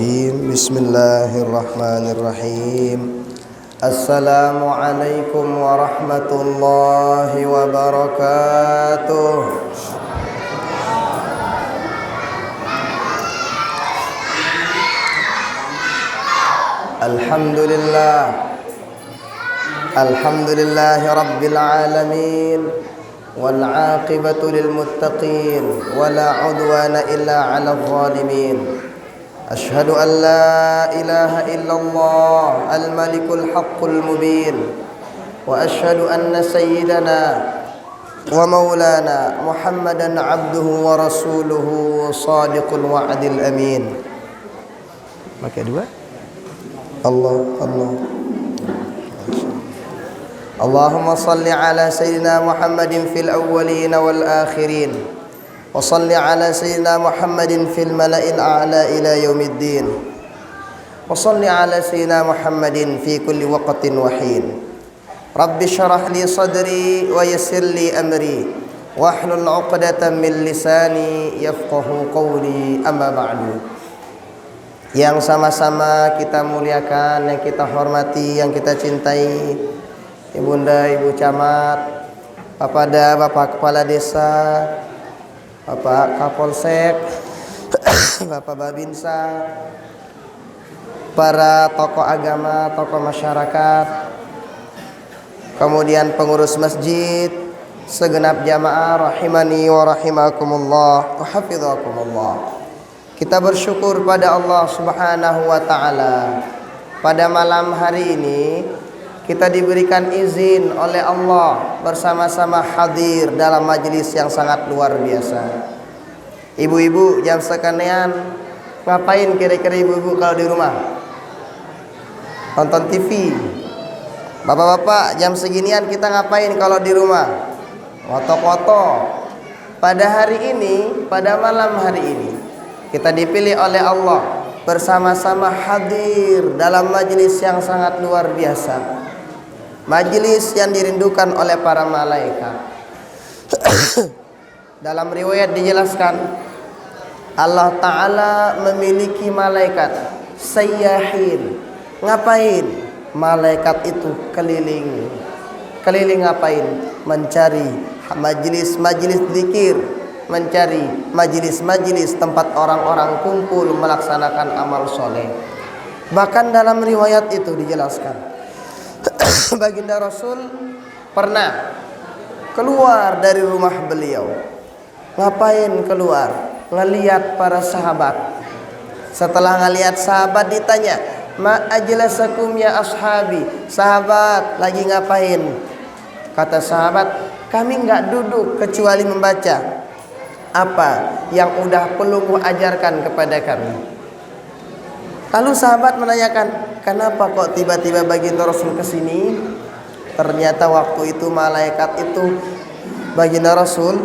Bismillahirrahmanirrahim. Assalamualaikum warahmatullahi wabarakatuh. Alhamdulillahi rabbil alamin, wal aqibatu lil muttaqin, wala udwana illa 'alal zalimin. Asyhadu an la ilaha illallah al-malikul haqqul mubin, wa asyhadu anna sayyidana wa maulana Muhammadan abduhu wa rasuluhu sadiqul wa'dil amin. Pakai dua. Allah. Allahumma salli ala sayyidina Muhammadin fil awwalin wal akhirin, wa salli ala sayyidina Muhammadin fil mala'il a'la ila yaumiddin, wa salli ala sayyidina Muhammadin fi kulli waqtin wa hin. Rabbi syrah li sadri wa yassir li amri wahlul 'uqdatam min lisani yafqahu qawli, amma ba'du. Yang sama-sama kita muliakan, yang kita hormati, yang kita cintai, Ibunda, Ibu Camat, Bapada, Bapak Kepala Desa, Bapak Kapolsek, Bapak Babinsa, para tokoh agama, tokoh masyarakat, kemudian pengurus masjid, segenap jamaah rahimani wa rahimakumullah wa hafizakumullah. Kita bersyukur pada Allah Subhanahu wa taala. Pada malam hari ini kita diberikan izin oleh Allah bersama-sama hadir dalam majelis yang sangat luar biasa. Ibu-ibu jam sekalian, ngapain kira-kira ibu-ibu kalau di rumah? Nonton TV. Bapak-bapak jam seginian kita ngapain kalau di rumah? Foto-foto. Pada hari ini, pada malam hari ini, kita dipilih oleh Allah bersama-sama hadir dalam majelis yang sangat luar biasa. Majelis yang dirindukan oleh para malaikat. Dalam riwayat dijelaskan, Allah Ta'ala memiliki malaikat sayyahin. Ngapain? Malaikat itu keliling. Keliling ngapain? Mencari majelis-majelis zikir, mencari majelis-majelis tempat orang-orang kumpul melaksanakan amal soleh. Bahkan dalam riwayat itu dijelaskan, Baginda Rasul pernah keluar dari rumah beliau. Ngapain keluar? Ngelihat para sahabat. Setelah ngelihat sahabat ditanya, "Ma ajlasakum ya ashabi?" Sahabat lagi ngapain? Kata sahabat, "Kami enggak duduk kecuali membaca apa yang udah pelunggu ajarkan kepada kami." Lalu sahabat menanyakan, "Kenapa kok tiba-tiba Baginda Rasul ke sini?" Ternyata waktu itu malaikat itu, Baginda Rasul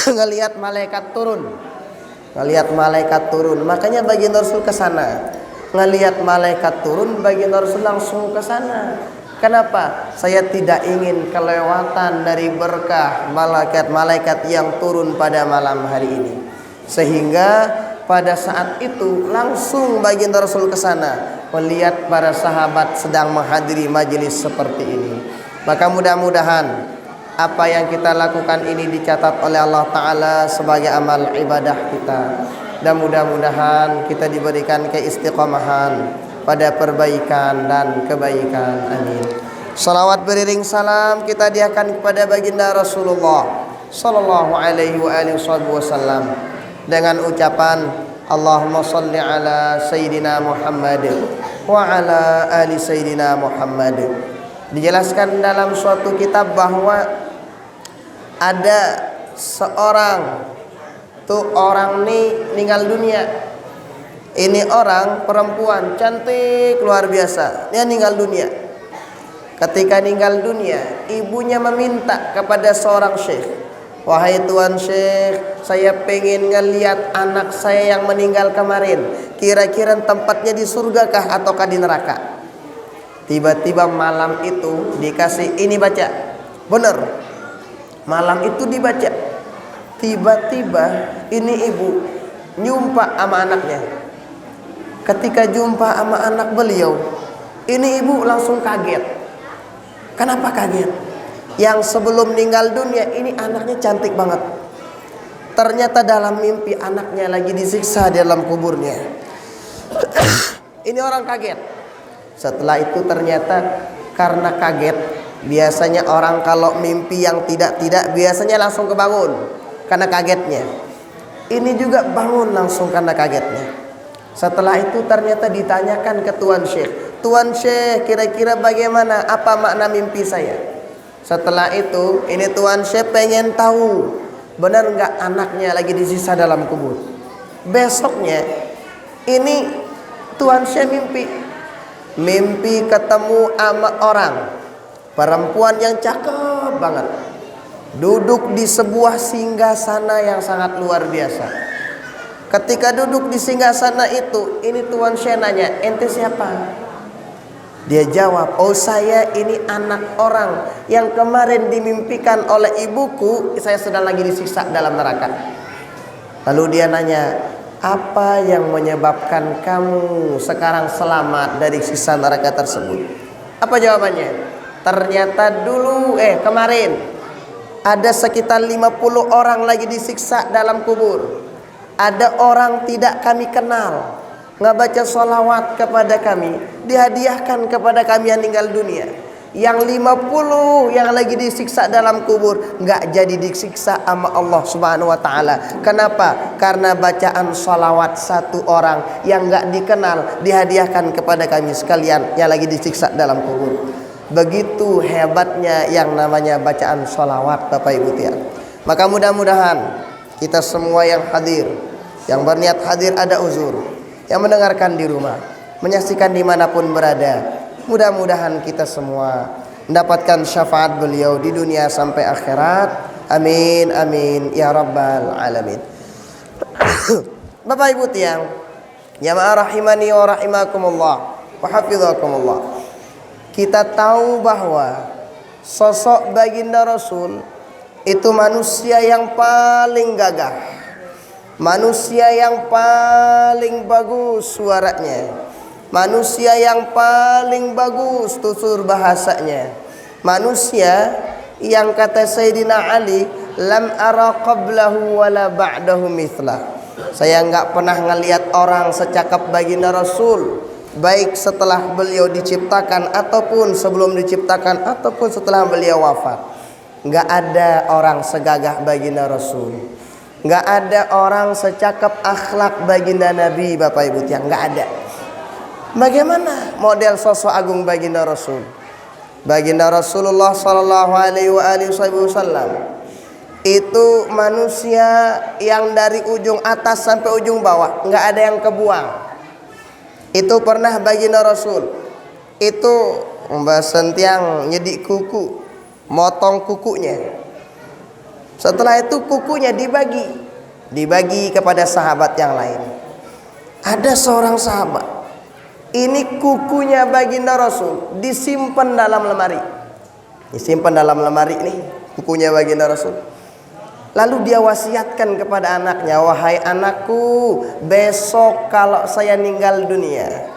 ngelihat malaikat turun. Ngelihat malaikat turun, makanya Baginda Rasul ke sana. Ngelihat malaikat turun, Baginda Rasul langsung ke sana. Kenapa? Saya tidak ingin kelewatan dari berkah malaikat-malaikat yang turun pada malam hari ini. Sehingga pada saat itu langsung Baginda Rasul ke sana melihat para sahabat sedang menghadiri majelis seperti ini. Maka mudah-mudahan apa yang kita lakukan ini dicatat oleh Allah Ta'ala sebagai amal ibadah kita. Dan mudah-mudahan kita diberikan keistiqomahan pada perbaikan dan kebaikan. Amin. Salawat beriring salam kita diakan kepada Baginda Rasulullah sallallahu alaihi wasallam dengan ucapan Allahumma salli ala Sayyidina Muhammad wa ala ali Sayyidina Muhammad. Dijelaskan dalam suatu kitab bahwa ada seorang orang ini meninggal dunia. Ini orang perempuan cantik luar biasa. Dia meninggal dunia. Ketika meninggal dunia, ibunya meminta kepada seorang syekh, "Wahai Tuan Syekh, saya pengen ngelihat anak saya yang meninggal kemarin. Kira-kira tempatnya di surgakah ataukah di neraka?" Tiba-tiba malam itu dikasih ini baca. Benar. Malam itu dibaca. Tiba-tiba ini ibu nyumpah sama anaknya. Ketika jumpa sama anak beliau, ini ibu langsung kaget. Kenapa kaget? Yang sebelum meninggal dunia ini anaknya cantik banget. Ternyata dalam mimpi anaknya lagi disiksa di dalam kuburnya. Ini orang kaget. Setelah itu ternyata karena kaget, biasanya orang kalau mimpi yang tidak biasanya langsung kebangun karena kagetnya. Ini juga bangun langsung karena kagetnya. Setelah itu ternyata ditanyakan ke Tuan Syekh. Tuan Syekh, kira-kira bagaimana? Apa makna mimpi saya? Setelah itu, ini Tuan Syekh pengen tahu, benar nggak anaknya lagi disiksa dalam kubur? Besoknya, ini Tuan Syekh mimpi ketemu sama orang, perempuan yang cakep banget, duduk di sebuah singgasana yang sangat luar biasa. Ketika duduk di singgasana itu, ini Tuan Syekh nanya, ente siapa? Dia jawab, oh saya ini anak orang yang kemarin dimimpikan oleh ibuku, saya sedang lagi disiksa dalam neraka. Lalu dia nanya, apa yang menyebabkan kamu sekarang selamat dari siksa neraka tersebut? Apa jawabannya? Ternyata kemarin ada sekitar 50 orang lagi disiksa dalam kubur. Ada orang tidak kami kenal, nggak baca sholawat kepada kami, dihadiahkan kepada kami yang meninggal dunia. Yang 50 yang lagi disiksa dalam kubur nggak jadi disiksa sama Allah Subhanahu wa ta'ala. Kenapa? Karena bacaan sholawat satu orang yang nggak dikenal dihadiahkan kepada kami sekalian yang lagi disiksa dalam kubur. Begitu hebatnya yang namanya bacaan sholawat, Bapak Ibu tiang. Maka mudah-mudahan kita semua yang hadir, yang berniat hadir ada uzur, yang mendengarkan di rumah, menyaksikan dimanapun berada, mudah-mudahan kita semua mendapatkan syafaat beliau di dunia sampai akhirat. Amin, amin, ya rabbal alamin. Bapak Ibu tiang, jamaah rahimani wa rahimakumullah wa hafizakumullah. Kita tahu bahwa sosok baginda Rasul itu manusia yang paling gagah, manusia yang paling bagus suaranya, manusia yang paling bagus tutur bahasanya, manusia yang kata Sayyidina Ali, lam ara qablahu wala ba'dahu mithlah. Saya enggak pernah ngelihat orang secakap baginda Rasul, baik setelah beliau diciptakan ataupun sebelum diciptakan ataupun setelah beliau wafat. Nggak ada orang segagah baginda Rasul, nggak ada orang secakap akhlak baginda Nabi, Bapak Ibu tiang, nggak ada. Bagaimana model sosok agung baginda Rasul? Baginda Rasulullah Sallallahu Alaihi Wasallam itu manusia yang dari ujung atas sampai ujung bawah nggak ada yang kebuang. Itu pernah baginda Rasul itu mbak sentiang nyedik kuku, motong kukunya. Setelah itu kukunya dibagi kepada sahabat yang lain. Ada seorang sahabat, ini kukunya baginda Rasul disimpan dalam lemari. Disimpan dalam lemari nih kukunya baginda Rasul. Lalu dia wasiatkan kepada anaknya, wahai anakku, besok kalau saya meninggal dunia,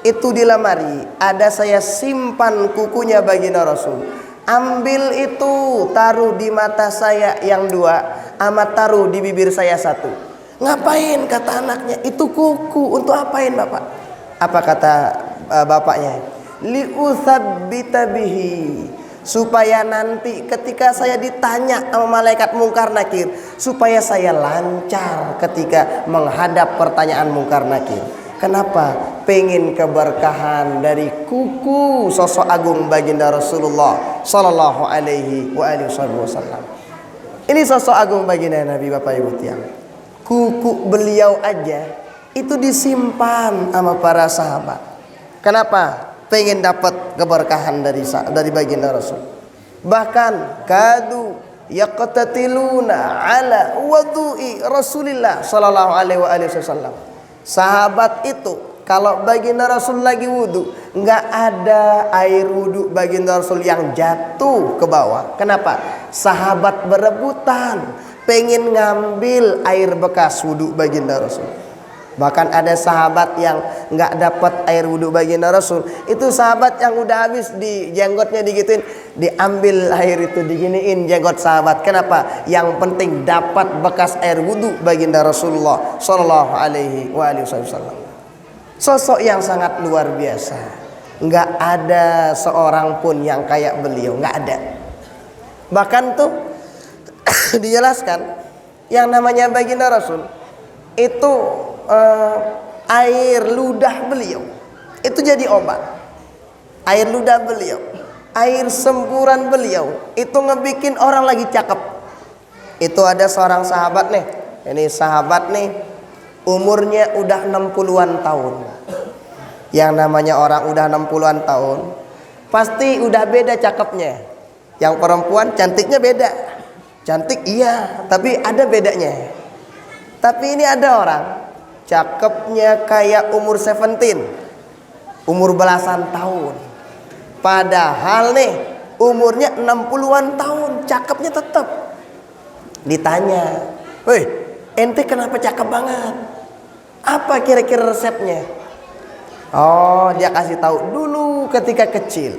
itu di lemari ada saya simpan kukunya baginda Rasul. Ambil itu, taruh di mata saya yang 2, amat taruh di bibir saya 1. Ngapain kata anaknya? Itu kuku untuk apain Bapak? Apa kata bapaknya? Li'utsabbita bihi, supaya nanti ketika saya ditanya sama malaikat mungkar nakir, supaya saya lancar ketika menghadap pertanyaan mungkar nakir. Kenapa? Pengen keberkahan dari kuku sosok agung baginda Rasulullah Sallallahu Alaihi Wasallam. Ini sosok agung baginda Nabi, Bapak Ibu tiang. Kuku beliau aja itu disimpan sama para sahabat. Kenapa? Pengen dapat keberkahan dari baginda Rasul. Bahkan kadu yaqtatiluna ala wudu'i Rasulillah Sallallahu Alaihi Wasallam. Sahabat itu kalau baginda Rasul lagi wudu, nggak ada air wudu baginda Rasul yang jatuh ke bawah. Kenapa? Sahabat berebutan pengen ngambil air bekas wudu baginda Rasul. Bahkan ada sahabat yang nggak dapat air wudhu baginda Rasul. Itu sahabat yang udah habis di jenggotnya digituin, diambil air itu diginiin jenggot sahabat. Kenapa? Yang penting dapat bekas air wudhu baginda Rasulullah Shallallahu Alaihi Wasallam. Sosok yang sangat luar biasa. Nggak ada seorang pun yang kayak beliau, nggak ada. Bahkan tuh dijelaskan yang namanya baginda Rasul itu air ludah beliau itu jadi obat. Air ludah beliau, air semburan beliau itu ngebikin orang lagi cakep. Itu ada seorang sahabat nih, ini sahabat nih umurnya udah 60-an tahun. Yang namanya orang udah 60-an tahun pasti udah beda cakepnya. Yang perempuan cantiknya beda. Cantik iya, tapi ada bedanya. Tapi ini ada orang cakepnya kayak umur 17, umur belasan tahun. Padahal nih umurnya 60-an tahun, cakepnya tetap. Ditanya, "Woi, ente kenapa cakep banget? Apa kira-kira resepnya?" Oh, dia kasih tahu, dulu ketika kecil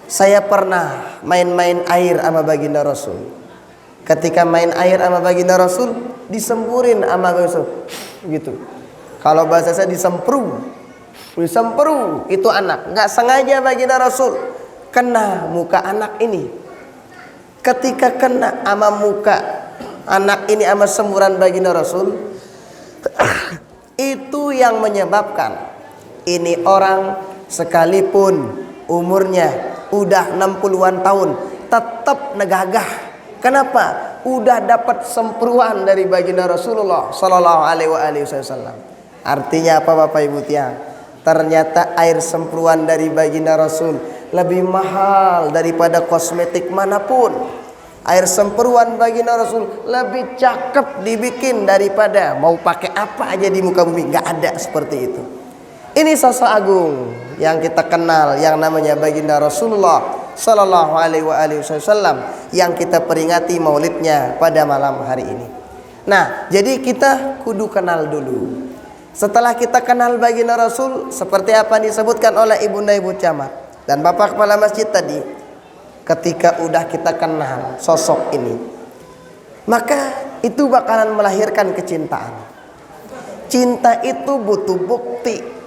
saya pernah main-main air sama baginda Rasul. Ketika main air sama baginda Rasul, disemburin sama Rasul gitu. Kalau bahasa saya disempru itu anak. Nggak sengaja baginda Rasul kena muka anak ini. Ketika kena sama muka anak ini sama semburan baginda Rasul, itu yang menyebabkan ini orang sekalipun umurnya udah 60-an tahun tetap negagah. Kenapa? Udah dapat sempruan dari baginda Rasulullah Sallallahu Alaihi Wasallam. Artinya apa Bapak Ibu tiang? Ternyata air sempruan dari baginda Rasul lebih mahal daripada kosmetik manapun. Air sempruan baginda Rasul lebih cakep dibikin daripada mau pakai apa aja di muka bumi. Gak ada seperti itu. Ini sosok agung yang kita kenal yang namanya baginda Rasulullah Sallallahu Alaihi Wasallam yang kita peringati maulidnya pada malam hari ini. Nah, jadi kita kudu kenal dulu. Setelah kita kenal baginda Rasul seperti apa yang disebutkan oleh Ibunda Ibu Camat dan Bapak Kepala Masjid tadi, ketika udah kita kenal sosok ini, maka itu bakalan melahirkan kecintaan. Cinta itu butuh bukti.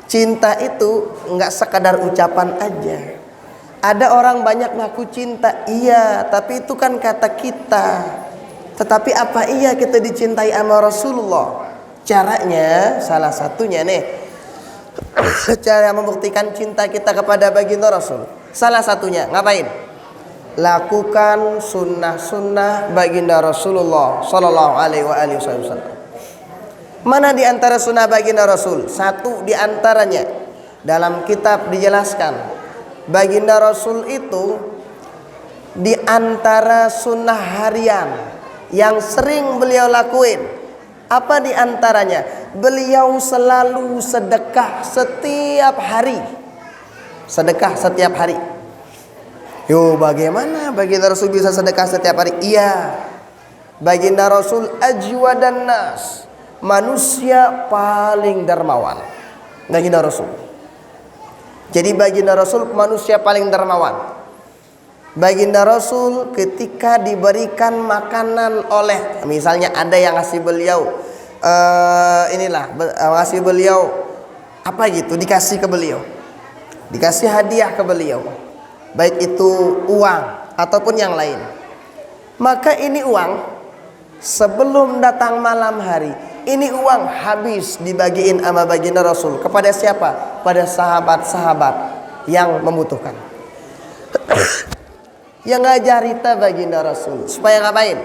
Cinta itu nggak sekadar ucapan aja. Ada orang banyak ngaku cinta, iya, tapi itu kan kata kita. Tetapi apa iya kita dicintai sama Rasulullah? Caranya salah satunya nih, cara membuktikan cinta kita kepada baginda Rasul. Salah satunya ngapain? Lakukan sunnah-sunnah baginda Rasulullah Sallallahu Alaihi Wasallam. Mana di antara sunnah baginda Rasul? Satu di antaranya dalam kitab dijelaskan, baginda Rasul itu di antara sunnah harian yang sering beliau lakuin. Apa di antaranya? Beliau selalu sedekah setiap hari. Sedekah setiap hari. Yo, bagaimana baginda Rasul bisa sedekah setiap hari? Iya, baginda Rasul ajwadan nas, manusia paling dermawan. Baginda Rasul. Jadi baginda Rasul manusia paling dermawan. Baginda Rasul ketika diberikan makanan oleh, misalnya ada yang ngasih beliau ngasih beliau apa gitu, dikasih ke beliau, dikasih hadiah ke beliau, baik itu uang ataupun yang lain, maka ini uang sebelum datang malam hari, ini uang habis dibagiin sama baginda Rasul kepada siapa? Pada sahabat-sahabat yang membutuhkan. Yang ngajarita baginda Rasul supaya ngapain?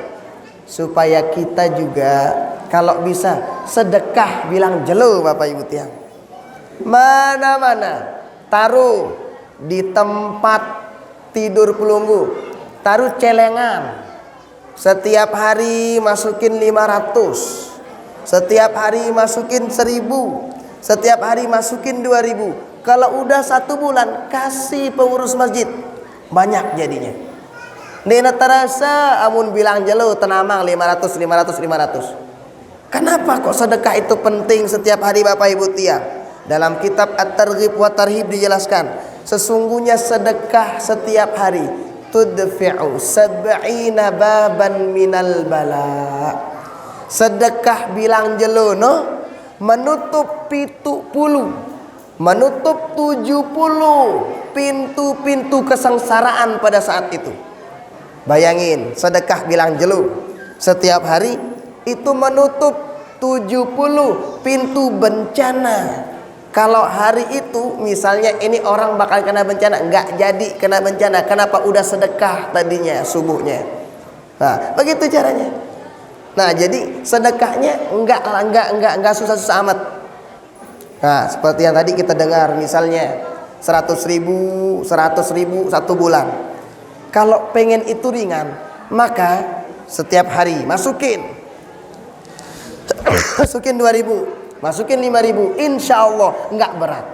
Supaya kita juga kalau bisa sedekah bilang jelo Bapak Ibu tiang. Mana-mana taruh di tempat tidur pelunggu, taruh celengan. Setiap hari masukin 500, setiap hari masukin 1000, setiap hari masukin 2000. Kalau udah 1 bulan kasih pengurus masjid, banyak jadinya. Nina terasa amun bilang jelo tenamang 500. Kenapa kok sedekah itu penting setiap hari Bapak Ibu tiang? Dalam kitab At-Targhib wa Tarhib dijelaskan, sesungguhnya sedekah setiap hari tudfi'u sab'ina baban minal bala. Sedekah bilang jelono menutup 70 pintu-pintu kesengsaraan pada saat itu. Bayangin, sedekah bilang jelu setiap hari itu menutup 70 pintu bencana. Kalau hari itu misalnya ini orang bakal kena bencana, nggak jadi kena bencana. Kenapa? Udah sedekah tadinya subuhnya. Nah, begitu caranya. Nah, jadi sedekahnya enggak susah-susah amat. Nah, seperti yang tadi kita dengar, misalnya 100.000 satu bulan. Kalau pengen itu ringan, maka setiap hari masukin 2.000, masukin 5.000, insya Allah enggak berat.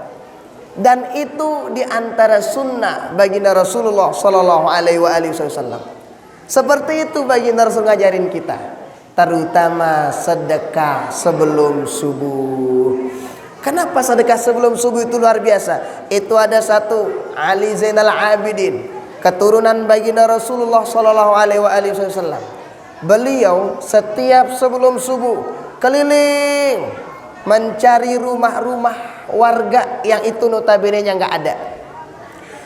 Dan itu diantara sunnah baginda Rasulullah Sallallahu Alaihi Wasallam. Seperti itu baginda Rasul ngajarin kita, terutama sedekah sebelum subuh. Kenapa sedekah sebelum subuh itu luar biasa? Itu ada satu Ali Zainal Abidin, keturunan baginda Rasulullah Sallallahu Alaihi Wasallam. Beliau setiap sebelum subuh keliling mencari rumah-rumah warga yang itu notabene-nya nggak ada.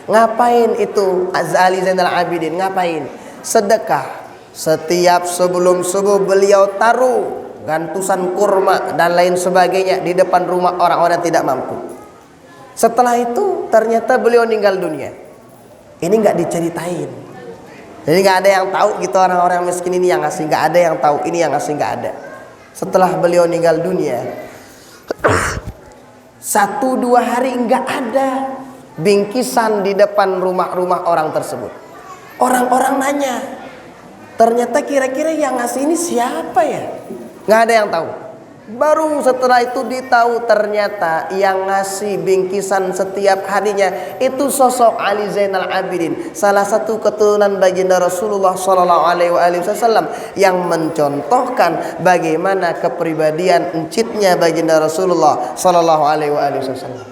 Ngapain itu Ali Zainal Abidin? Ngapain? Sedekah. Setiap sebelum subuh beliau taruh gantusan kurma dan lain sebagainya di depan rumah orang-orang tidak mampu. Setelah itu ternyata beliau meninggal dunia. Ini nggak diceritain. Jadi nggak ada yang tahu gitu, orang-orang miskin ini yang ngasih, nggak ada yang tahu, ini yang ngasih nggak ada. Setelah beliau meninggal dunia, 1-2 hari nggak ada bingkisan di depan rumah-rumah orang tersebut. Orang-orang nanya, ternyata kira-kira yang ngasih ini siapa ya? Nggak ada yang tahu. Baru setelah itu ditahu ternyata yang ngasih bingkisan setiap harinya itu sosok Ali Zainal Abidin, salah satu keturunan baginda Rasulullah Sallallahu Alaihi Wasallam, yang mencontohkan bagaimana kepribadian encitnya baginda Rasulullah Sallallahu Alaihi Wasallam.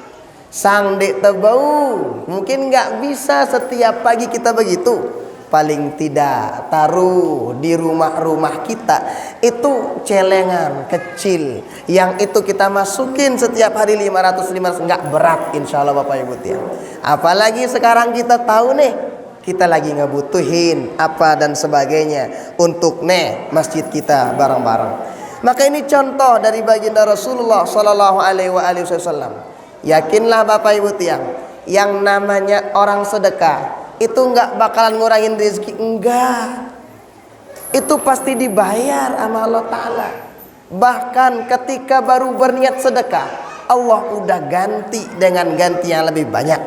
Sang dek tebau, mungkin nggak bisa setiap pagi kita begitu. Paling tidak taruh di rumah-rumah kita itu celengan kecil yang itu kita masukin setiap hari 500 nggak berat insya Allah Bapak Ibu tiang. Apalagi sekarang kita tahu nih, kita lagi ngebutuhin apa dan sebagainya untuk masjid kita bareng-bareng. Maka ini contoh dari baginda Rasulullah Sallallahu Alaihi Wasallam. Yakinlah Bapak Ibu tiang, yang namanya orang sedekah itu enggak bakalan ngurangin rezeki, enggak. Itu pasti dibayar sama Allah Ta'ala. Bahkan ketika baru berniat sedekah, Allah udah ganti dengan ganti yang lebih banyak.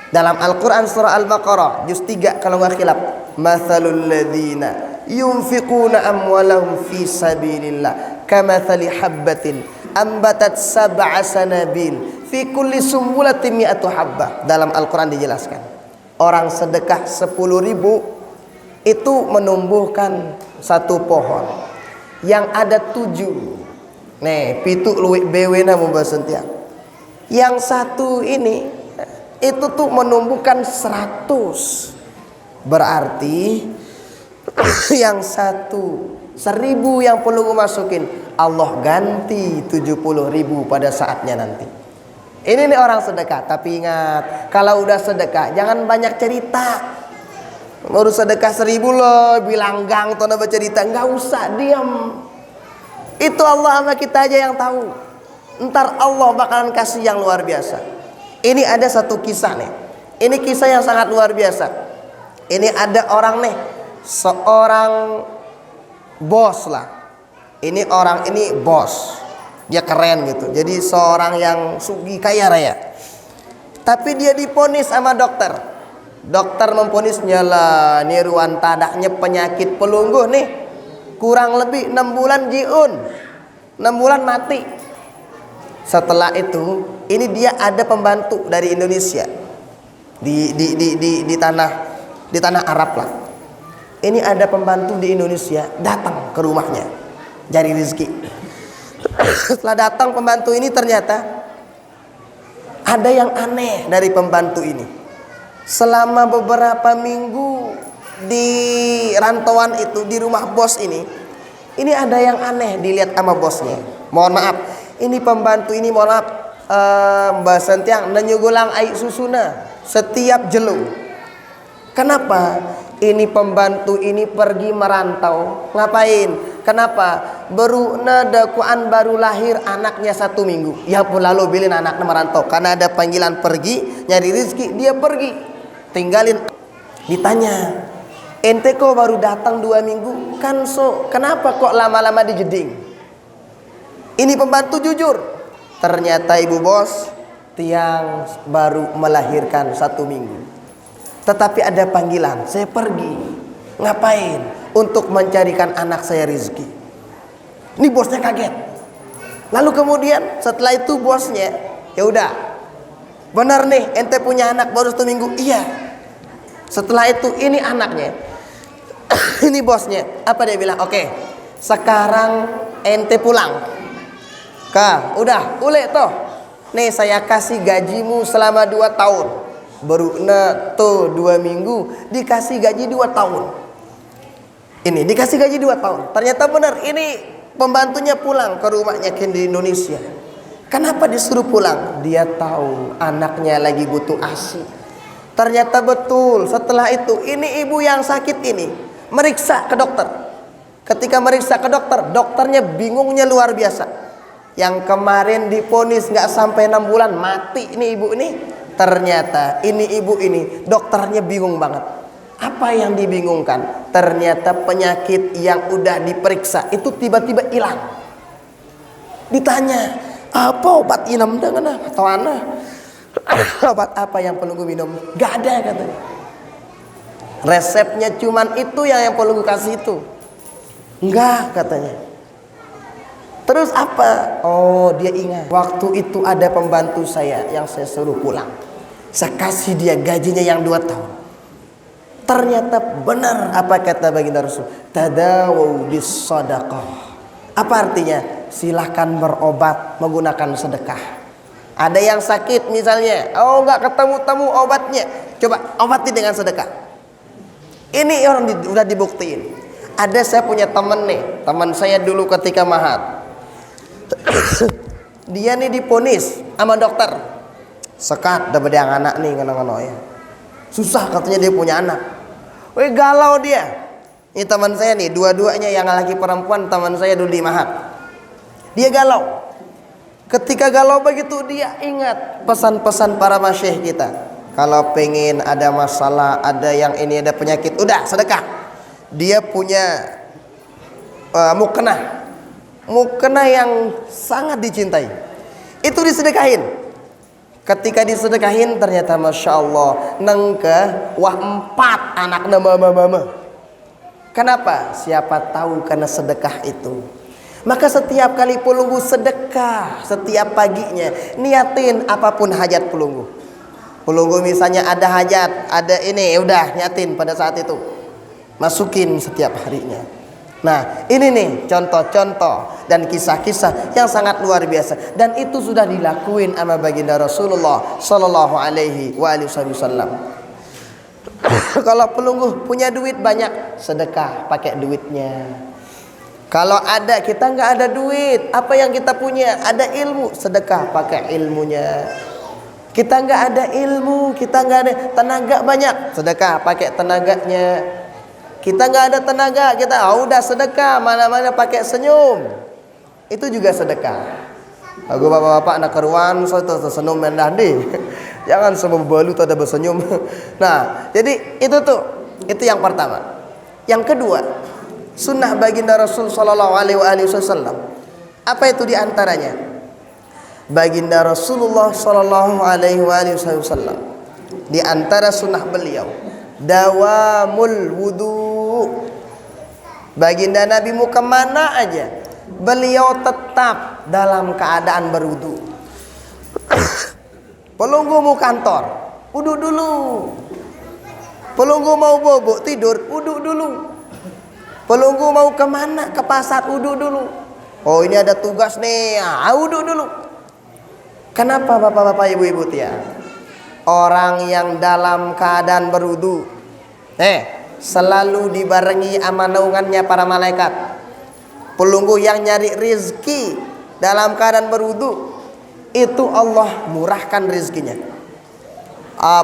Dalam Al-Quran surah Al-Baqarah juz 3 kalau nggak khilaf, mathalul ladzina yunfiquna amwalahum fi sabilillah kamathali habbatin ambatat sab'a sanabil fi kulli sumbulatin mi'atu habbah. Dalam Al-Quran dijelaskan, orang sedekah 10.000 itu menumbuhkan satu pohon yang ada 7. Pitu luwih bewena membasentia. Yang satu ini itu tuh menumbuhkan 100. Berarti yang 1.000 yang perlu masukin, Allah ganti 70.000 pada saatnya nanti. Ini nih orang sedekah. Tapi ingat, kalau udah sedekah jangan banyak cerita. Urus sedekah 1.000 loh, bilang gang tono bercerita, nggak usah, diam. Itu Allah sama kita aja yang tahu. Ntar Allah bakalan kasih yang luar biasa. Ini ada satu kisah nih. Ini kisah yang sangat luar biasa. Ini ada orang nih, seorang bos lah. Ini orang ini bos. Dia keren gitu. Jadi seorang yang sugi kaya raya. Tapi dia diponis sama dokter. Dokter memponisnya lah, nih ruan tadaknya penyakit pelungguh nih. Kurang lebih 6 bulan jiun. 6 bulan mati. Setelah itu, ini dia ada pembantu dari Indonesia. Di tanah Arab lah. Ini ada pembantu di Indonesia datang ke rumahnya cari rezeki. Setelah datang pembantu ini, ternyata ada yang aneh dari pembantu ini. Selama beberapa minggu di rantauan itu, di rumah bos ini ada yang aneh dilihat sama bosnya. Mohon maaf, ini pembantu ini, mohon maaf, Mbak Sentiang nenyugulang air susuna setiap jelung. Kenapa? Ini pembantu ini pergi merantau. Ngapain? Kenapa? Baru nadakuan baru lahir anaknya 1 minggu. Ya pun lalu bilin anaknya merantau. Karena ada panggilan pergi nyari rezeki, dia pergi. Tinggalin. Ditanya, ente kok baru datang 2 minggu? Kan kenapa kok lama-lama di jeding? Ini pembantu jujur. Ternyata ibu bos, tiang baru melahirkan 1 minggu. Tetapi ada panggilan, saya pergi. Ngapain? Untuk mencarikan anak saya rezeki. Ini bosnya kaget. Lalu kemudian setelah itu bosnya, ya udah, benar nih ente punya anak baru 1 minggu. Iya. Setelah itu ini anaknya. Ini bosnya. Apa dia bilang? Oke, sekarang ente pulang. Udah, ule toh. Nih saya kasih gajimu selama 2 tahun. Baru 2 minggu dikasih gaji 2 tahun. Ini dikasih gaji 2 tahun. Ternyata benar, ini pembantunya pulang ke rumahnya di Indonesia. Kenapa disuruh pulang? Dia tahu anaknya lagi butuh ASI. Ternyata betul. Setelah itu ini ibu yang sakit ini meriksa ke dokter. Ketika meriksa ke dokter, dokternya bingungnya luar biasa. Yang kemarin diponis nggak sampai 6 bulan mati ini ibu ini. Ternyata ini ibu ini dokternya bingung banget. Apa yang dibingungkan? Ternyata penyakit yang udah diperiksa itu tiba-tiba hilang. Ditanya, apa obat inam dengan atau ana? Obat apa yang perlu gue minum? Gak ada katanya. Resepnya cuman itu yang perlu gue kasih itu. Enggak katanya. Terus apa? Oh, dia ingat. Waktu itu ada pembantu saya yang saya suruh pulang. Saya kasih dia gajinya yang 2 tahun. Ternyata benar apa kata baginda Rasul. Tadawu bis sadaqah. Apa artinya? Silahkan berobat menggunakan sedekah. Ada yang sakit misalnya, oh nggak ketemu obatnya, coba obati dengan sedekah. Ini orang udah dibuktiin. Ada saya punya temen nih, teman saya dulu ketika mahat. Dia nih diponis sama dokter, sekat dapat yang anak nih ngono ya. Susah katanya dia punya anak. Wih galau dia. Ini teman saya nih, dua-duanya yang laki perempuan teman saya dulu di mahat. Dia galau. Ketika galau begitu dia ingat pesan-pesan para masyayikh kita. Kalau pengen ada masalah, ada yang ini ada penyakit, udah sedekah. Dia punya mukena yang sangat dicintai. Itu disedekahin. Ketika disedekahin ternyata masya Allah nengke 4 anak mama. Kenapa? Siapa tahu karena sedekah itu. Maka setiap kali pelunggu sedekah, setiap paginya niatin apapun hajat pelunggu. Pelunggu misalnya ada hajat, ada ini, udah niatin pada saat itu. Masukin setiap harinya. Nah, ini nih contoh-contoh dan kisah-kisah yang sangat luar biasa, dan itu sudah dilakuin sama baginda Rasulullah sallallahu alaihi wasallam. Kalau pelunggu punya duit banyak, sedekah pakai duitnya. Kalau ada, kita nggak ada duit, apa yang kita punya? Ada ilmu, sedekah pakai ilmunya. Kita nggak ada ilmu, kita nggak ada tenaga banyak, sedekah pakai tenaganya. Kita nggak ada tenaga, kita udah sedekah, mana-mana pakai senyum, itu juga sedekah. Aku bapak-bapak nak keruan, so itu senyum mendah deh. Jangan semua balu tuh ada bersenyum. Nah, jadi itu yang pertama. Yang kedua, sunnah baginda Rasul sallallahu alaihi wasallam. Apa itu diantaranya? Baginda Rasulullah sallallahu alaihi wasallam, di antara sunnah beliau dawamul wudu. Baginda Nabi mau kemana aja beliau tetap dalam keadaan berwudu. Pelunggu mau kantor, wudu dulu. Pelunggu mau bobok tidur, wudu dulu. Pelunggu mau kemana? Ke pasar, wudu dulu. Oh ini ada tugas nih, wudhu dulu. Kenapa bapak-bapak ibu-ibu ya? Orang yang dalam keadaan berwudu selalu dibarengi sama naungannya para malaikat. Pelunggu yang nyari rizki dalam keadaan berwudu, itu Allah murahkan rizkinya.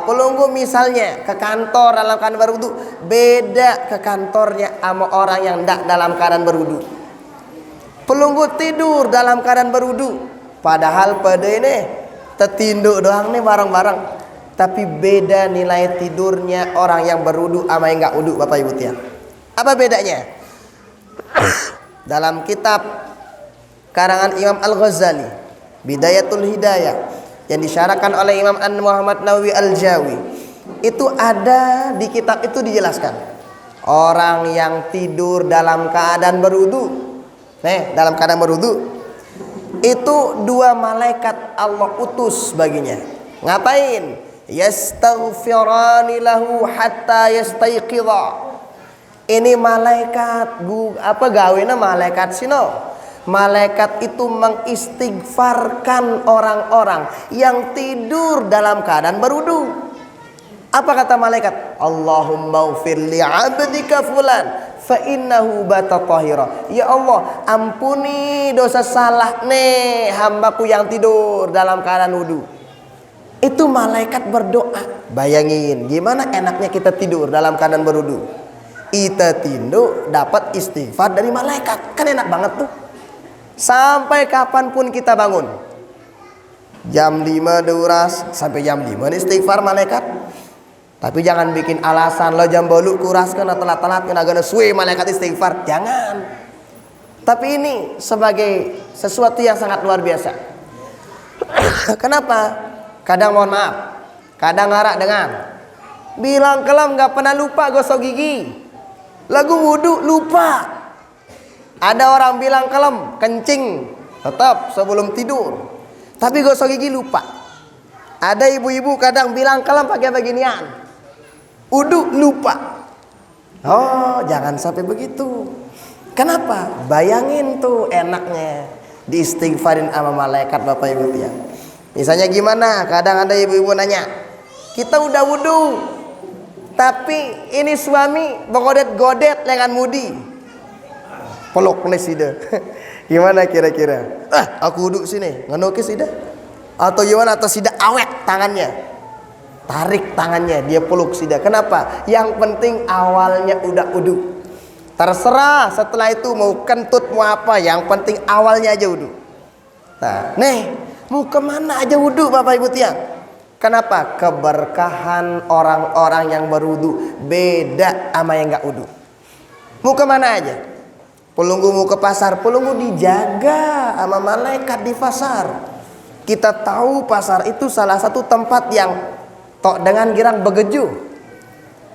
Pelunggu misalnya ke kantor dalam keadaan berwudu, beda ke kantornya sama orang yang tidak dalam keadaan berwudu. Pelunggu tidur dalam keadaan berwudu, padahal pada ini tertinduk doang nih bareng-bareng, tapi beda nilai tidurnya orang yang berwudu sama yang nggak wudu, bapak ibu tiang. Apa bedanya? Dalam kitab karangan Imam Al-Ghazali, Bidayatul Hidayah, yang disyarahkan oleh Imam An Muhammad Nawawi Al-Jawi, itu ada di kitab itu dijelaskan, orang yang tidur dalam keadaan berwudu, dalam keadaan berwudu, itu dua malaikat Allah utus baginya. Ngapain? Yastaghfirani lahu hatta yastayqidha. Ini malaikat gawena malaikat sino. Malaikat itu mengistighfarkan orang-orang yang tidur dalam keadaan berwudu. Apa kata malaikat? Allahumma ufir li 'abdika fulan fa innahu bata tahira. Ya Allah, ampuni dosa salah nih hambaku yang tidur dalam keadaan wudu. Itu malaikat berdoa. Bayangin gimana enaknya kita tidur dalam keadaan berwudu. Kita tidur dapat istighfar dari malaikat, kan enak banget tuh. Sampai kapanpun kita bangun, jam 5 duras sampai jam 5 istighfar malaikat. Tapi jangan bikin alasan lo jam bolu kuras kena telat-telat kena gana suwe malaikat istighfar, jangan. Tapi ini sebagai sesuatu yang sangat luar biasa. Kenapa? Kadang mohon maaf, kadang ngarak dengan bilang kelam nggak pernah lupa gosok gigi, lagu wudu lupa. Ada orang bilang kelam kencing tetap sebelum tidur, tapi gosok gigi lupa. Ada ibu-ibu kadang bilang kelam pakai beginian, wudu lupa. Oh, jangan sampai begitu. Kenapa? Bayangin tuh enaknya diistighfarin sama malaikat, bapak ibu ya. Misalnya gimana? Kadang ada ibu-ibu nanya, kita udah wudu, tapi ini suami bergodet-godet dengan mudi. Peluk nih sida. Gimana kira-kira? Aku wudu sini, ngenukis sida. Atau gimana? Atau sida awet tangannya, tarik tangannya, dia peluk sida. Kenapa? Yang penting awalnya udah wudu. Terserah setelah itu mau kentut mau apa, yang penting awalnya aja wudu. Nah, nih mau kemana aja wudu, bapak ibu tiang. Kenapa? Keberkahan orang-orang yang berwudu beda sama yang nggak wudu. Mau kemana aja? Pelunggu mau ke pasar, pelunggu dijaga sama malaikat di pasar. Kita tahu pasar itu salah satu tempat yang tok dengan girang begeju.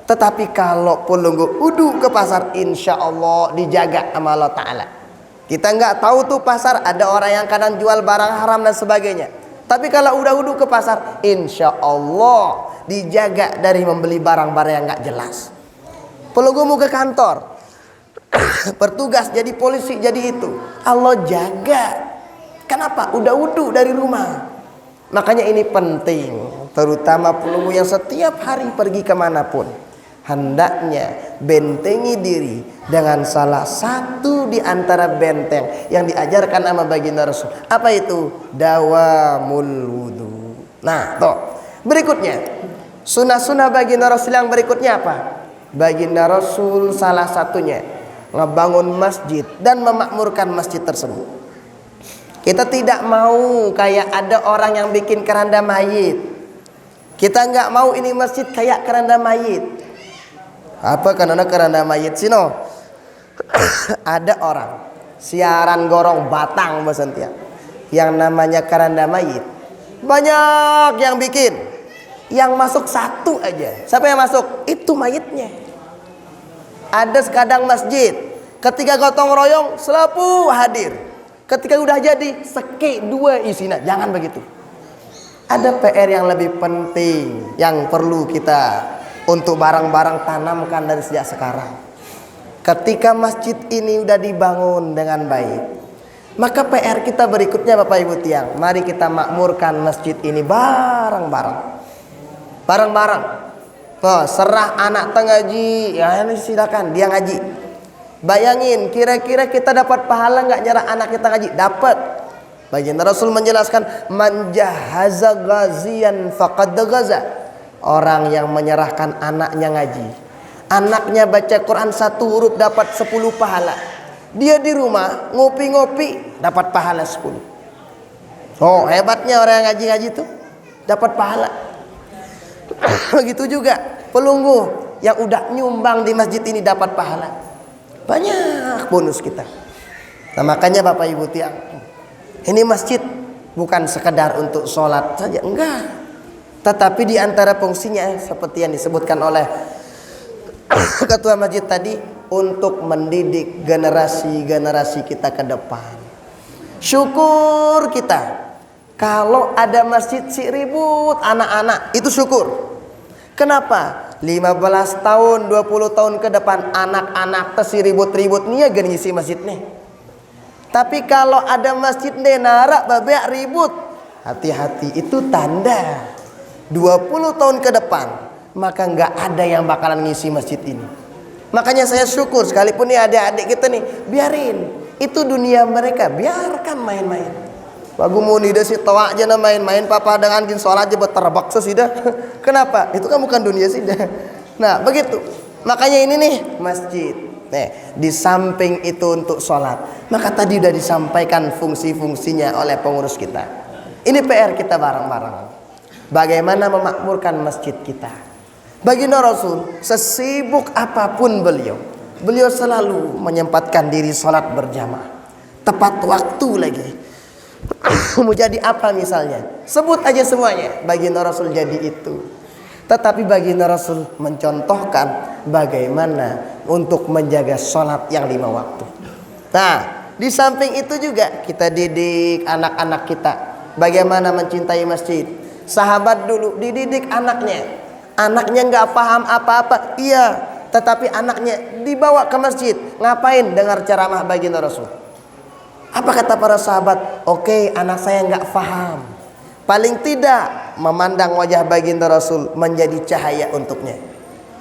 Tetapi kalau pelunggu wudu ke pasar, insya Allah dijaga sama Allah Ta'ala. Kita nggak tahu tuh pasar ada orang yang kadang jual barang haram dan sebagainya. Tapi kalau udah wudu ke pasar, insya Allah dijaga dari membeli barang-barang yang nggak jelas. Pelunggu mau ke kantor, bertugas jadi polisi jadi itu, Allah jaga. Kenapa? Udah wudu dari rumah. Makanya ini penting, terutama pelunggu yang setiap hari pergi kemanapun, hendaknya bentengi diri dengan salah satu di antara benteng yang diajarkan sama baginda Rasul. Apa itu? Dawamul wudu. Nah, toh berikutnya sunnah-sunnah baginda Rasul yang berikutnya apa? Baginda Rasul salah satunya ngebangun masjid dan memakmurkan masjid tersebut. Kita tidak mau kayak ada orang yang bikin keranda mayit. Kita nggak mau ini masjid kayak keranda mayit. Apa karena keranda mayit sih no? Ada orang siaran gorong batang basentia yang namanya keranda mayit. Banyak yang bikin, yang masuk satu aja. Siapa yang masuk? Itu mayitnya. Ada sekadang masjid, ketika gotong royong selapu hadir. Ketika udah jadi seke dua isinya. Jangan begitu. Ada PR yang lebih penting yang perlu kita untuk barang-barang tanamkan dari sejak sekarang. Ketika masjid ini udah dibangun dengan baik, Maka PR kita berikutnya Bapak Ibu tiang, mari kita makmurkan masjid ini bareng-bareng. Bareng-bareng. Oh, serah anak ngaji, ya ini silakan dia ngaji. Bayangin, kira-kira kita dapat pahala nggak nyerah anak kita ngaji? Dapat. Baginda Rasul menjelaskan, man jahaza ghaziyan faqad ghaza. Orang yang menyerahkan anaknya ngaji, anaknya baca Quran 1 huruf dapat 10 pahala. Dia di rumah ngopi-ngopi dapat pahala 10. Oh, hebatnya orang yang ngaji-ngaji itu dapat pahala. Begitu juga pelunggu yang udah nyumbang di masjid ini dapat pahala. Banyak bonus kita. Nah, makanya Bapak Ibu tiang, ini masjid bukan sekedar untuk sholat saja, enggak. Tetapi di antara fungsinya seperti yang disebutkan oleh ketua masjid tadi, untuk mendidik generasi-generasi kita ke depan. Syukur kita kalau ada masjid si ribut anak-anak, itu syukur. Kenapa? 15 tahun, 20 tahun ke depan anak-anak si ribut-ribut nih ya ngisi masjid nih. Tapi kalau ada masjid nih narak babek ribut, hati-hati, itu tanda 20 tahun ke depan maka nggak ada yang bakalan ngisi masjid ini. Makanya saya syukur sekalipun nih adik-adik kita nih, biarin itu dunia mereka, biarkan main-main. Bagu muni dah si tawa aja na main-main, papa dengan jin sholat aja berterbak sesidah. Kenapa? Itu kan bukan dunia sih dah. Nah begitu. Makanya ini nih masjid. Nih, di samping itu untuk sholat, maka tadi udah disampaikan fungsi-fungsinya oleh pengurus kita. Ini PR kita bareng-bareng. Bagaimana memakmurkan masjid kita. Baginda Rasul, sesibuk apapun beliau selalu menyempatkan diri sholat berjamaah. Tepat waktu lagi. Mau jadi apa misalnya? Sebut aja semuanya. Baginda Rasul jadi itu. Tetapi baginda Rasul mencontohkan bagaimana untuk menjaga sholat yang 5 waktu. Nah, di samping itu juga kita didik anak-anak kita bagaimana mencintai masjid. Sahabat dulu dididik anaknya. Anaknya nggak paham apa-apa, iya, tetapi anaknya dibawa ke masjid. Ngapain? Dengar ceramah baginda Rasul. Apa kata para sahabat? Oke, anak saya nggak paham, paling tidak memandang wajah baginda Rasul menjadi cahaya untuknya.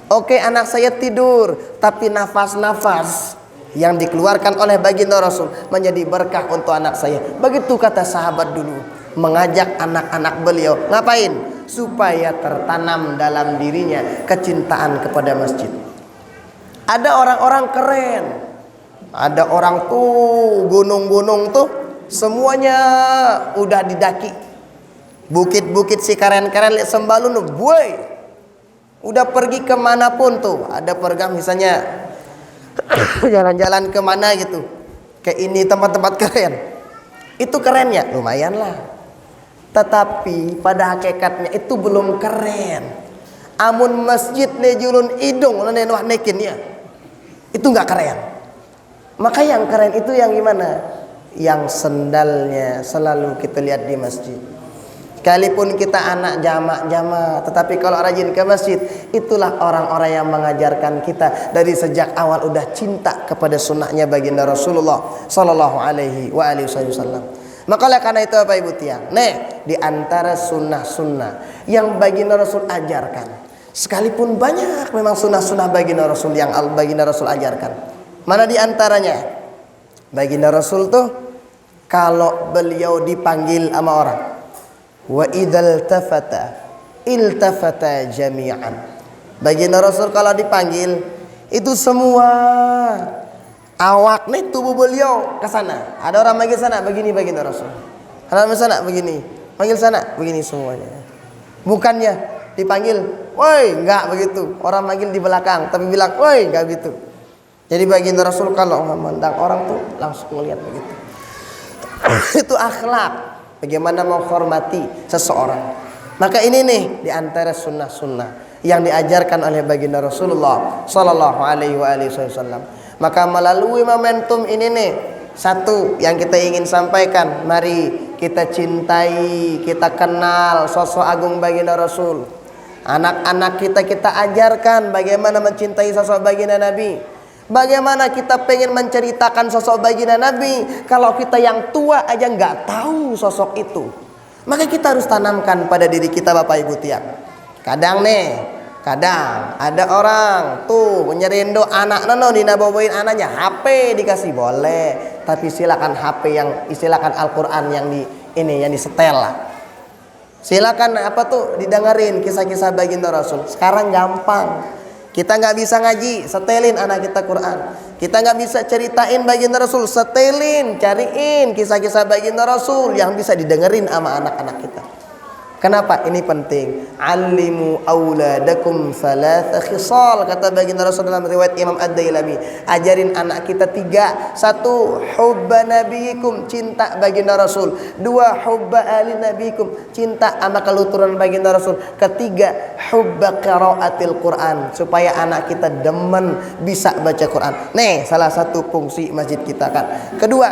Oke, anak saya tidur, tapi nafas-nafas yang dikeluarkan oleh baginda Rasul menjadi berkah untuk anak saya. Begitu kata sahabat dulu, mengajak anak-anak beliau. Ngapain? Supaya tertanam dalam dirinya kecintaan kepada masjid. Ada orang-orang keren, ada orang tuh gunung-gunung tuh semuanya udah didaki, bukit-bukit si keren-keren lihat sembalun boy, udah pergi kemanapun tuh, ada program misalnya jalan-jalan kemana gitu, kayak ini tempat-tempat keren, itu kerennya lumayan lah. Tetapi pada hakikatnya itu belum keren. Amun masjid nejulun hidung nenwah nekin ya, itu nggak keren. Maka yang keren itu yang gimana? Yang sendalnya selalu kita lihat di masjid. Sekalipun kita anak jamak-jamak, tetapi kalau rajin ke masjid, itulah orang-orang yang mengajarkan kita dari sejak awal udah cinta kepada sunnahnya baginda Rasulullah Sallallahu Alaihi Wasallam. Maka oleh karena itu Bapak Ibu tiang, di antara sunnah-sunnah yang baginda Rasul ajarkan, sekalipun banyak memang sunnah-sunnah baginda Rasul yang baginda Rasul ajarkan. Mana di antaranya? Baginda Rasul tuh kalau beliau dipanggil sama orang, wa idzal tafata iltafata jami'an. Baginda Rasul kalau dipanggil itu semua awak nih tubuh beliau ke sana. Ada orang manggil sana begini baginda Rasul. Ada orang sana begini, panggil sana begini semuanya. Bukannya dipanggil, woi, enggak begitu. Orang manggil di belakang tapi bilang, woi, enggak gitu. Jadi baginda Rasul kalau memandang orang tuh langsung melihat begitu. Itu akhlak. Bagaimana menghormati seseorang. Maka ini nih di antara sunnah-sunnah yang diajarkan oleh baginda Rasulullah Sallallahu Alaihi Wasallam. Maka melalui momentum ini nih, satu yang kita ingin sampaikan, mari kita cintai, kita kenal sosok agung baginda Rasul. Anak-anak kita ajarkan bagaimana mencintai sosok baginda Nabi. Bagaimana kita pengen menceritakan sosok baginda Nabi kalau kita yang tua aja nggak tahu sosok itu? Maka kita harus tanamkan pada diri kita, Bapak Ibu tiang. Kadang ada orang tuh nyerindo anak nono dinabawain anaknya HP dikasih boleh, tapi silakan HP yang silakan Al-Qur'an yang yang disetel lah. Silakan didengerin kisah-kisah baginda Rasul. Sekarang gampang. Kita nggak bisa ngaji, setelin anak kita Quran. Kita nggak bisa ceritain baginda Rasul, setelin, cariin kisah-kisah baginda Rasul yang bisa didengerin sama anak-anak kita. Kenapa? Ini penting. Alimu auladakum salatha khisal, kata baginda Rasul dalam riwayat Imam Ad-Dailami. Ajarin anak kita 3. 1, hubba nabiyikum, cinta baginda Rasul. 2, hubba ali nabiyikum, cinta sama keluturan baginda Rasul. 3, hubba qiraatil Quran, supaya anak kita demen bisa baca Quran. Nih, salah satu fungsi masjid kita kan. Kedua,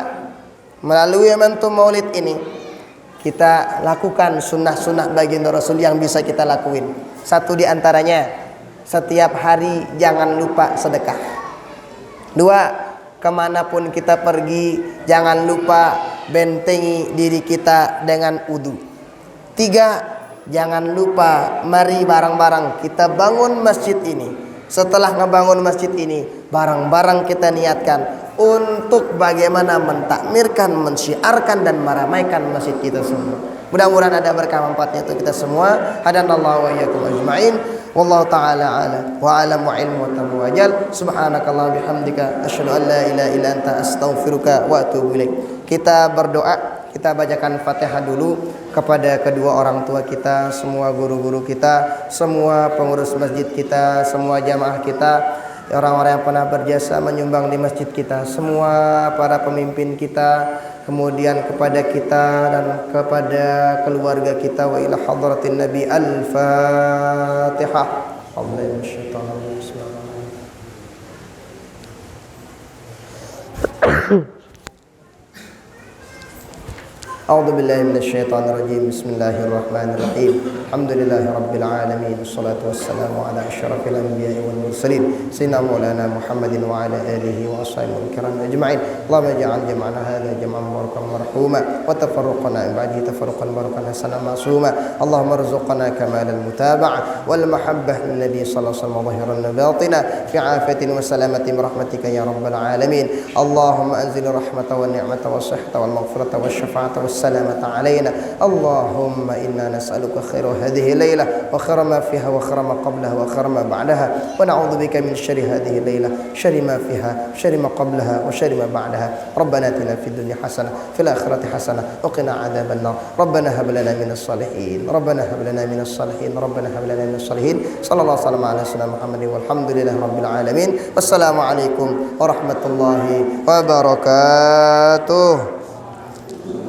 melalui momentum Maulid ini kita lakukan sunnah-sunnah baginda Rasul yang bisa kita lakuin. Satu di antaranya, setiap hari jangan lupa sedekah. 2, kemanapun kita pergi jangan lupa bentengi diri kita dengan wudu. 3, jangan lupa mari bareng-bareng kita bangun masjid ini. Setelah ngebangun masjid ini, bareng-bareng kita niatkan untuk bagaimana mentakmirkan, mensyiarkan dan meramaikan masjid kita semua. Mudah-mudahan ada berkah manfaatnya untuk kita semua. Hadanallahu wa iyyakum ajma'in. Wallahu ta'ala ala wa alam wa ilmu wa wajal. Subhanakallah bihamdika asyhadu an la ilaha illa anta astaghfiruka wa atubu ilaik. Kita berdoa, kita bacakan Fatihah dulu kepada kedua orang tua kita, semua guru-guru kita, semua pengurus masjid kita, semua jamaah kita, orang-orang yang pernah berjasa menyumbang di masjid kita, semua para pemimpin kita, kemudian kepada kita dan kepada keluarga kita. Wa ila hadratin Nabi. Al-Fatihah. A'udzu billahi minasyaitonir rajim. Bismillahirrahmanirrahim. Alhamdulillahi rabbil alamin. Wassalatu wassalamu ala asyrafil anbiya'i wal mursalin sayyidina maulana Muhammadin wa ala alihi wa ashabihi kiram ajma'in. Allahumma ij'al jam'ana hadha jam'an mubarakan marhuma wa tafarruqana min ba'dihi tafarruqan barakan hasanan ma'suma. Allahumma arzuqna kamalal mutaba'ah wal mahabbah lin nabi sallallahu alaihi wasallam zahiran wa batina fi 'afiyatin wa salamatin rahmatika ya rabbal alamin. Allahumma anzil rahmata wa ni'mata wa sihhata wal maghfirata wa syafa'ata السلامة علينا. اللهم إنا نسألك خير هذه الليلة وخير ما فيها وخير ما قبلها وخير ما بعدها، ونعوذ بك من شر هذه الليلة، شر ما فيها، شر ما قبلها وشر ما بعدها. ربنا آتنا في الدنيا حسنة في الآخرة حسنة وقنا عذاب النار. ربنا هب لنا من الصالحين، ربنا هب لنا من الصالحين، ربنا هب لنا من الصالحين. صلى الله وسلم على سيدنا محمد والحمد لله رب العالمين. والسلام عليكم ورحمة الله وبركاته.